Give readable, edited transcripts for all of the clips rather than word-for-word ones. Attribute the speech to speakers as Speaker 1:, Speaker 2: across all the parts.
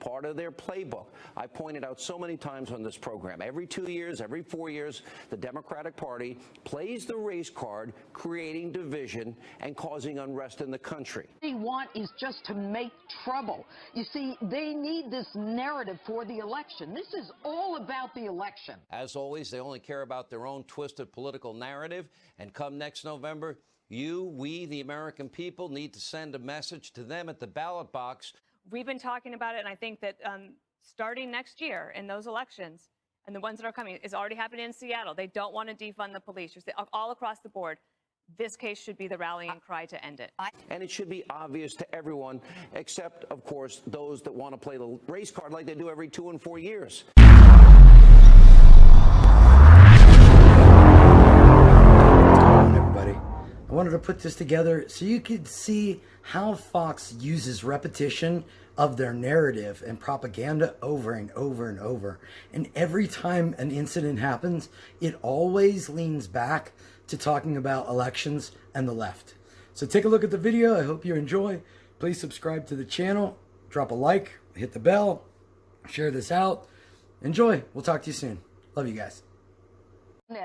Speaker 1: part of their playbook. I pointed out so many times on this program, every 2 years, every 4 years, the Democratic Party plays the race card, creating division and causing unrest in the country.
Speaker 2: What they want is just to make trouble. You see, they need this narrative for the election. This is all about the election.
Speaker 1: As always, they only care about their own twisted political narrative. And come next November, we, the American people, need to send a message to them at the ballot box.
Speaker 3: We've been talking about it, and I think that starting next year in those elections, and the ones that are coming, is already happening in Seattle. They don't want to defund the police. All across the board, this case should be the rallying cry to end it.
Speaker 1: And it should be obvious to everyone, except, of course, those that want to play the race card like they do every 2 and 4 years.
Speaker 4: Everybody, I wanted to put this together so you could see how Fox uses repetition of their narrative and propaganda over and over and over. And every time an incident happens, it always leans back to talking about elections and the left. So take a look at the video. I hope you enjoy. Please subscribe to the channel, drop a like, hit the bell, share this out. Enjoy. We'll talk to you soon. Love you guys.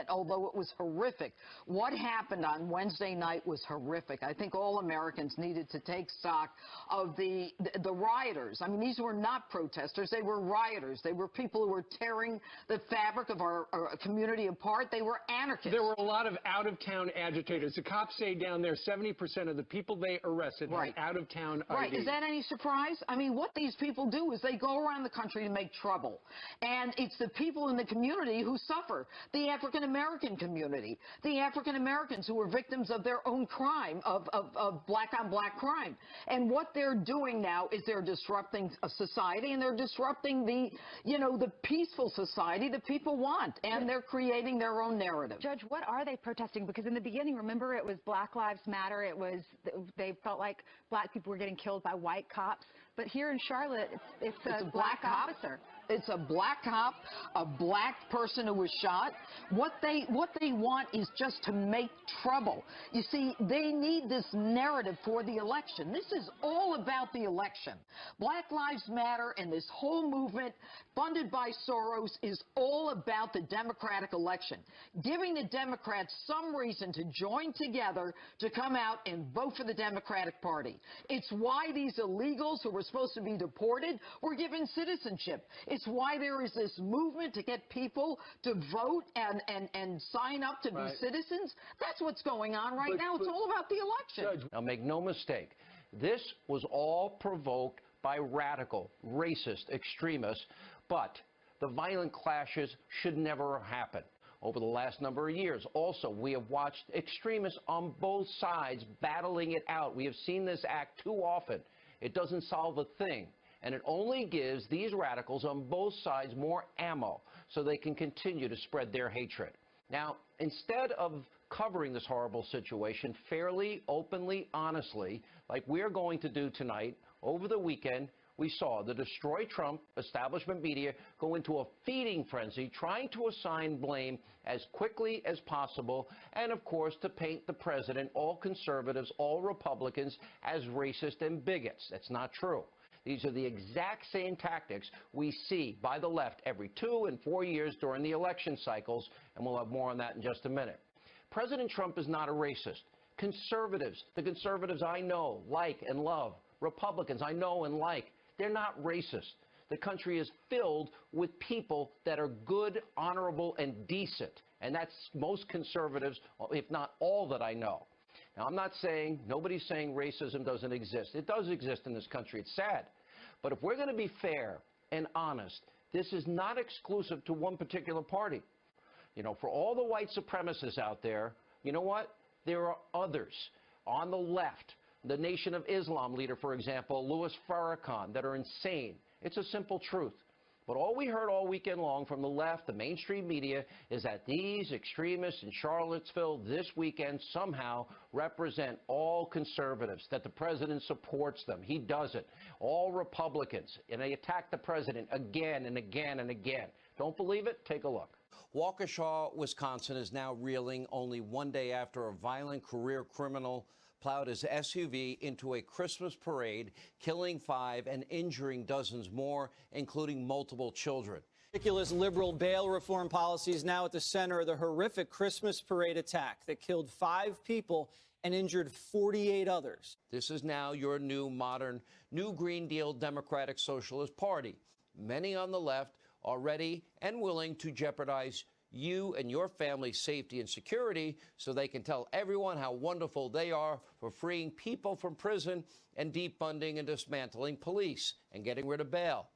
Speaker 2: Although it was horrific, what happened on Wednesday night was horrific. I think all Americans needed to take stock of the rioters. I mean, these were not protesters. They were rioters. They were people who were tearing the fabric of our community apart. They were anarchists.
Speaker 5: There were a lot of out-of-town agitators. The cops say down there 70% of the people they arrested had out-of-town ID.
Speaker 2: Right. Is that any surprise? I mean, what these people do is they go around the country to make trouble. And it's the people in the community who suffer. The African-American community, the African-Americans who were victims of their own crime, of black-on-black crime. And what they're doing now is they're disrupting a society, and they're disrupting the peaceful society that people want, and they're creating their own narrative.
Speaker 6: Judge, what are they protesting? Because in the beginning, remember, it was Black Lives Matter. They felt like black people were getting killed by white cops. But here in Charlotte, it's a black officer.
Speaker 2: It's a black cop, a black person who was shot. What they want is just to make trouble. You see, they need this narrative for the election. This is all about the election. Black Lives Matter and this whole movement funded by Soros is all about the Democratic election, giving the Democrats some reason to join together to come out and vote for the Democratic Party. It's why these illegals who were supposed to be deported were given citizenship. It's why there is this movement to get people to vote and sign up to be citizens. That's what's going on right now. It's all about the election.
Speaker 1: Now, make no mistake, this was all provoked by radical, racist extremists, but the violent clashes should never happen. Over the last number of years, also, we have watched extremists on both sides battling it out. We have seen this act too often. It doesn't solve a thing. And it only gives these radicals on both sides more ammo so they can continue to spread their hatred. Now, instead of covering this horrible situation fairly, openly, honestly, like we're going to do tonight, over the weekend, we saw the Destroy Trump establishment media go into a feeding frenzy, trying to assign blame as quickly as possible, and of course to paint the president, all conservatives, all Republicans, as racist and bigots. That's not true. These are the exact same tactics we see by the left every 2 and 4 years during the election cycles, and we'll have more on that in just a minute. President Trump is not a racist. Conservatives, the conservatives I know, like, and love, Republicans I know and like, they're not racist. The country is filled with people that are good, honorable, and decent, and that's most conservatives, if not all that I know. Now, I'm not saying, nobody's saying racism doesn't exist. It does exist in this country. It's sad. But if we're going to be fair and honest, this is not exclusive to one particular party. You know, for all the white supremacists out there, you know what? There are others on the left. The Nation of Islam leader, for example, Louis Farrakhan, that are insane. It's a simple truth. But all we heard all weekend long from the left, the mainstream media, is that these extremists in Charlottesville this weekend somehow represent all conservatives, that the president supports them. He doesn't. All Republicans. And they attack the president again and again and again. Don't believe it? Take a look. Waukesha, Wisconsin is now reeling only one day after a violent career criminal plowed his SUV into a Christmas parade, killing 5 and injuring dozens more, including multiple children.
Speaker 7: Ridiculous liberal bail reform policies now at the center of the horrific Christmas parade attack that killed 5 people and injured 48 others.
Speaker 1: This is now your new modern, new Green Deal Democratic Socialist Party. Many on the left are ready and willing to jeopardize you and your family's safety and security so they can tell everyone how wonderful they are for freeing people from prison and defunding and dismantling police and getting rid of bail.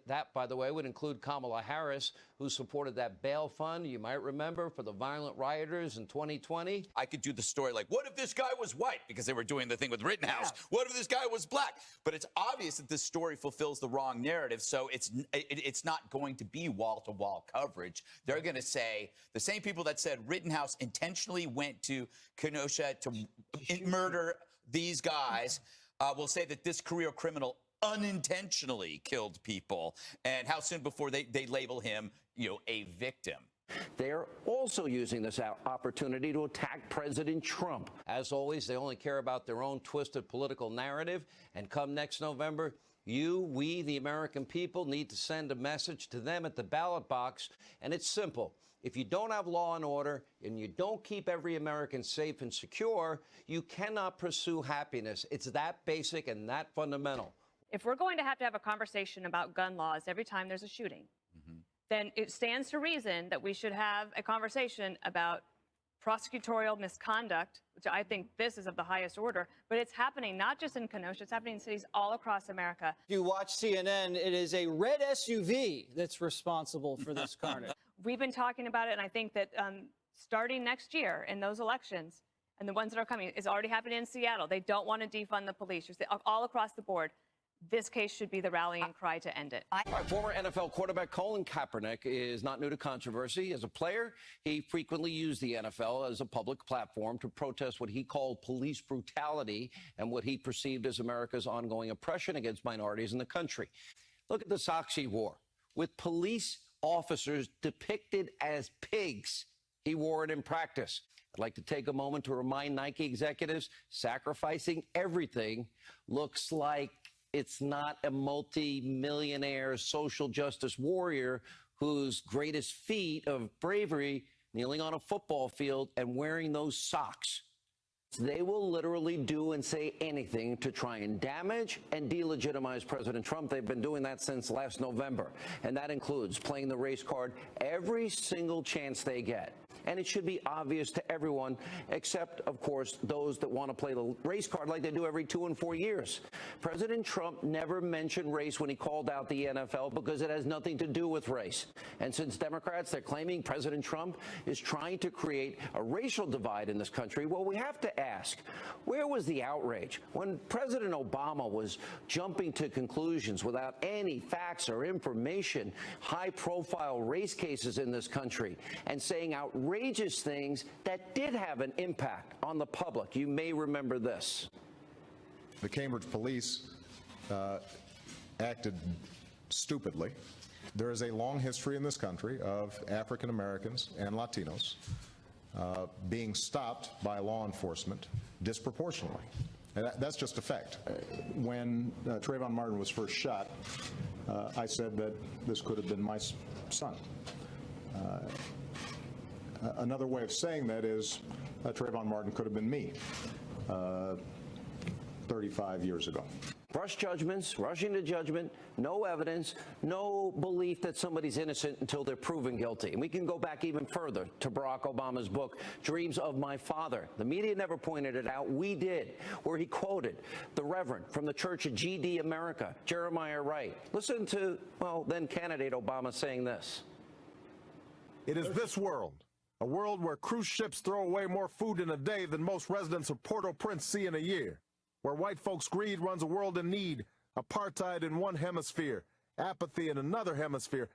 Speaker 1: That, by the way, would include Kamala Harris, who supported that bail fund, you might remember, for the violent rioters in 2020.
Speaker 8: I could do the story like, what if this guy was white? Because they were doing the thing with Rittenhouse. Yeah. What if this guy was black? But it's obvious that this story fulfills the wrong narrative, so it's not going to be wall-to-wall coverage. They're going to say, the same people that said Rittenhouse intentionally went to Kenosha to murder these guys will say that this career criminal unintentionally killed people, and how soon before they label him, a victim.
Speaker 1: They're also using this opportunity to attack President Trump. As always, they only care about their own twisted political narrative, and come next November, we, the American people, need to send a message to them at the ballot box, and it's simple. If you don't have law and order and you don't keep every American safe and secure, you cannot pursue happiness. It's that basic and that fundamental.
Speaker 3: If we're going to have a conversation about gun laws every time there's a shooting, then it stands to reason that we should have a conversation about prosecutorial misconduct, which I think this is of the highest order, but it's happening not just in Kenosha, it's happening in cities all across America.
Speaker 7: If you watch CNN, it is a red SUV that's responsible for this carnage.
Speaker 3: We've been talking about it, and I think that starting next year in those elections, and the ones that are coming, is already happening in Seattle. They don't want to defund the police, all across the board. This case should be the rallying cry to end it.
Speaker 1: Former NFL quarterback Colin Kaepernick is not new to controversy. As a player, he frequently used the NFL as a public platform to protest what he called police brutality and what he perceived as America's ongoing oppression against minorities in the country. Look at the socks he wore. With police officers depicted as pigs, he wore it in practice. I'd like to take a moment to remind Nike executives sacrificing everything looks like it's not a multi-millionaire social justice warrior whose greatest feat of bravery, kneeling on a football field and wearing those socks. They will literally do and say anything to try and damage and delegitimize President Trump. They've been doing that since last November. And that includes playing the race card every single chance they get. And it should be obvious to everyone, except, of course, those that want to play the race card like they do every 2 and 4 years. President Trump never mentioned race when he called out the NFL because it has nothing to do with race. And since Democrats, they're claiming President Trump is trying to create a racial divide in this country, well, we have to ask, where was the outrage when President Obama was jumping to conclusions without any facts or information, high-profile race cases in this country, and saying outrageous things that did have an impact on the public? You may remember this.
Speaker 9: The Cambridge police acted stupidly. There is a long history in this country of African Americans and Latinos being stopped by law enforcement disproportionately. And that's just a fact. When Trayvon Martin was first shot, I said that this could have been my son. Another way of saying that is Trayvon Martin could have been me 35 years ago.
Speaker 1: Rush judgments, rushing to judgment, no evidence, no belief that somebody's innocent until they're proven guilty. And we can go back even further to Barack Obama's book, Dreams of My Father. The media never pointed it out. We did, where he quoted the Reverend from the Church of GD America, Jeremiah Wright. Listen to, well, then candidate Obama saying this.
Speaker 10: It is this world, a world where cruise ships throw away more food in a day than most residents of Port-au-Prince see in a year, where white folks' greed runs a world in need, apartheid in one hemisphere, apathy in another hemisphere.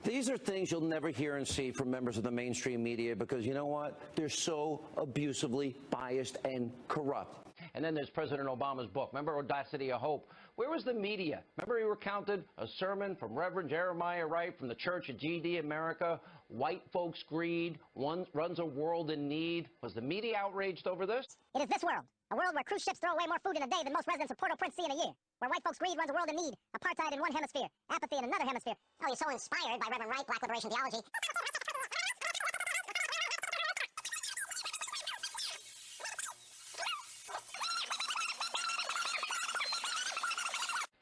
Speaker 1: These are things you'll never hear and see from members of the mainstream media because, you know what, they're so abusively biased and corrupt. And then there's President Obama's book. Remember Audacity of Hope, Where was the media? Remember he recounted a sermon from Reverend Jeremiah Wright from the Church of GD America. White folks' greed runs a world in need. Was the media outraged over this?
Speaker 11: It is this world, a world where cruise ships throw away more food in a day than most residents of Port-au-Prince see in a year. Where white folks' greed runs a world in need, apartheid in one hemisphere, apathy in another hemisphere. Oh, you're so inspired by Reverend Wright, Black Liberation Theology.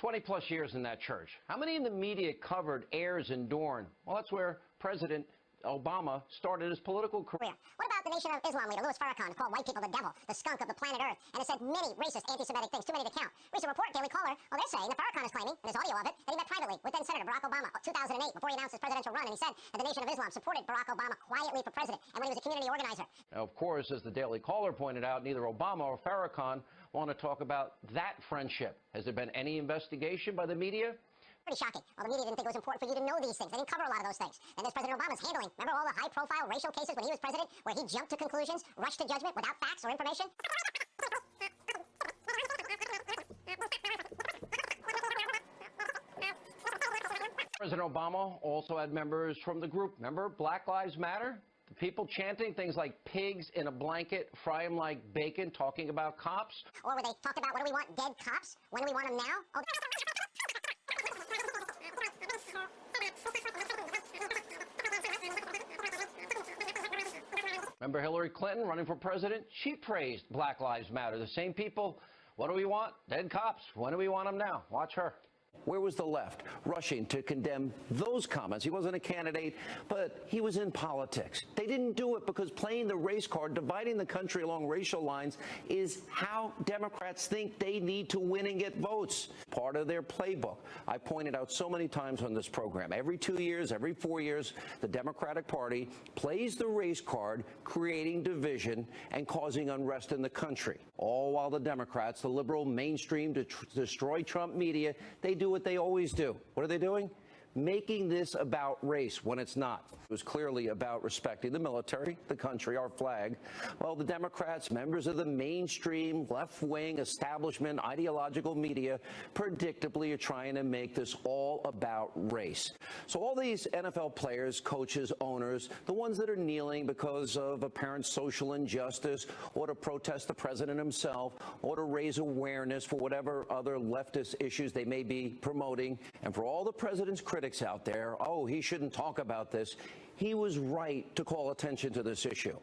Speaker 1: 20-plus years in that church. How many in the media covered Ayers and Dorn? Well, that's where President Obama started his political career.
Speaker 11: What about the Nation of Islam leader, Louis Farrakhan, who called white people the devil, the skunk of the planet Earth, and has said many racist, anti-Semitic things, too many to count? Recent report, Daily Caller, well, they're saying that Farrakhan is claiming, and there's audio of it, that he met privately with then-Senator Barack Obama 2008 before he announced his presidential run, and he said that the Nation of Islam supported Barack Obama quietly for president, and when he was a community organizer.
Speaker 1: Now, of course, as the Daily Caller pointed out, neither Obama or Farrakhan want to talk about that friendship. Has there been any investigation by the media?
Speaker 11: Pretty shocking. Well, the media didn't think it was important for you to know these things. They didn't cover a lot of those things. And there's President Obama's handling. Remember all the high-profile racial cases when he was president, where he jumped to conclusions, rushed to judgment without facts or information?
Speaker 1: President Obama also had members from the group. Remember Black Lives Matter? The people chanting things like pigs in a blanket, fry them like bacon, talking about cops.
Speaker 11: Or where they talked about, what do we want, dead cops? When do we want them now? Oh.
Speaker 1: Remember Hillary Clinton running for president? She praised Black Lives Matter. The same people, what do we want? Dead cops. When do we want them now? Watch her. Where was the left rushing to condemn those comments? He wasn't a candidate, but he was in politics. They didn't do it because playing the race card, dividing the country along racial lines, is how Democrats think they need to win and get votes. Part of their playbook. I pointed out so many times on this program. Every 2 years, every 4 years, the Democratic Party plays the race card, creating division and causing unrest in the country. All while the Democrats, the liberal mainstream, destroy Trump media, they do what they always do. What are they doing? Making this about race when it's not. It was clearly about respecting the military, the country, our flag. Well, the Democrats, members of the mainstream, left-wing, establishment, ideological media, predictably are trying to make this all about race. So all these NFL players, coaches, owners, the ones that are kneeling because of apparent social injustice, or to protest the president himself, or to raise awareness for whatever other leftist issues they may be promoting, and for all the president's critics out there, oh, he shouldn't talk about this. He was right to call attention to this issue.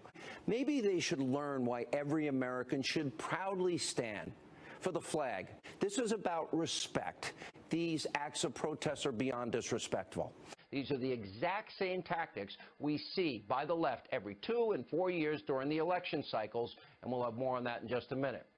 Speaker 1: Maybe they should learn why every American should proudly stand for the flag. This is about respect. These acts of protest are beyond disrespectful. These are the exact same tactics we see by the left every 2 and 4 years during the election cycles, and we'll have more on that in just a minute.